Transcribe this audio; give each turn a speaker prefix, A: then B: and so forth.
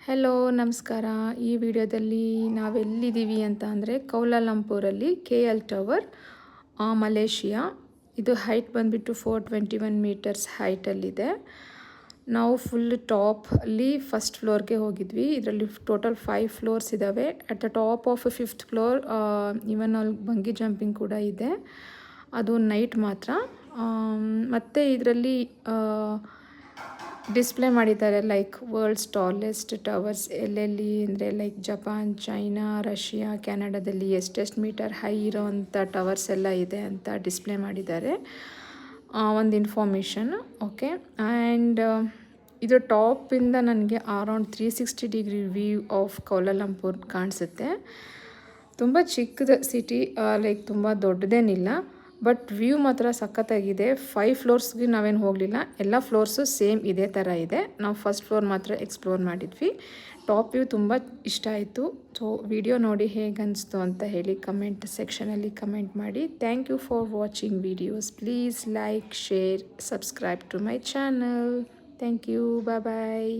A: Hello ನಮಸ್ಕಾರ. ಈ ವಿಡಿಯೋದಲ್ಲಿ ನಾವೆಲ್ಲಿದ್ದೀವಿ ಅಂತ ಅಂದರೆ ಕೌಲಾಲಂಪುರಲ್ಲಿ KL ಟವರ್, ಮಲೇಷಿಯಾ. ಇದು ಹೈಟ್ ಬಂದುಬಿಟ್ಟು 421 ಮೀಟರ್ಸ್ ಹೈಟಲ್ಲಿದೆ. ನಾವು ಫುಲ್ ಟಾಪಲ್ಲಿ ಫಸ್ಟ್ ಫ್ಲೋರ್ಗೆ ಹೋಗಿದ್ವಿ. ಇದರಲ್ಲಿ ಟೋಟಲ್ 5 ಫ್ಲೋರ್ಸ್ ಇದ್ದಾವೆ. At the top of 5th floor even ಅಲ್ಲಿ ಬಂಗಿ ಜಂಪಿಂಗ್ ಕೂಡ ಇದೆ. ಅದು ನೈಟ್ ಮಾತ್ರ. ಮತ್ತು ಇದರಲ್ಲಿ ಡಿಸ್ಪ್ಲೇ ಮಾಡಿದ್ದಾರೆ ಲೈಕ್ ವರ್ಲ್ಡ್ಸ್ ಟಾಲೆಸ್ಟ್ ಟವರ್ಸ್ ಎಲ್ಲೆಲ್ಲಿ ಅಂದರೆ ಲೈಕ್ ಜಪಾನ್, ಚೈನಾ, ರಷ್ಯಾ, ಕೆನಡಾದಲ್ಲಿ ಎಷ್ಟೆಷ್ಟು ಮೀಟರ್ ಹೈ ಇರೋವಂಥ ಟವರ್ಸ್ ಎಲ್ಲ ಇದೆ ಅಂತ ಡಿಸ್ಪ್ಲೇ ಮಾಡಿದ್ದಾರೆ. ಒಂದು ಇನ್ಫಾರ್ಮೇಷನ್. ಓಕೆ. ಆ್ಯಂಡ್ ಇದು ಟಾಪಿಂದ ನನಗೆ around 360 degree view of Kuala Lumpur ಕಾಣಿಸುತ್ತೆ. ತುಂಬ ಚಿಕ್ಕದ ಸಿಟಿ, ಲೈಕ್ ತುಂಬ ದೊಡ್ಡದೇನಿಲ್ಲ, ಬಟ್ ವ್ಯೂ ಮಾತ್ರ ಸಖತ್ತಾಗಿದೆ. 5 ಫ್ಲೋರ್ಸ್ಗೆ ನಾವೇನು ಹೋಗಲಿಲ್ಲ, ಎಲ್ಲ ಫ್ಲೋರ್ಸು ಸೇಮ್ ಇದೇ ಥರ ಇದೆ. ನಾವು ಫಸ್ಟ್ ಫ್ಲೋರ್ ಮಾತ್ರ ಎಕ್ಸ್ಪ್ಲೋರ್ ಮಾಡಿದ್ವಿ. ಟಾಪ್ ವ್ಯೂ ತುಂಬ ಇಷ್ಟ ಆಯಿತು. ಸೊ ವಿಡಿಯೋ ನೋಡಿ ಹೇಗೆ ಅನಿಸ್ತು ಅಂತ ಹೇಳಿ ಕಮೆಂಟ್ ಸೆಕ್ಷನಲ್ಲಿ ಕಮೆಂಟ್ ಮಾಡಿ. Thank you for watching videos. Please like, share, subscribe to my channel. Thank you. Bye bye.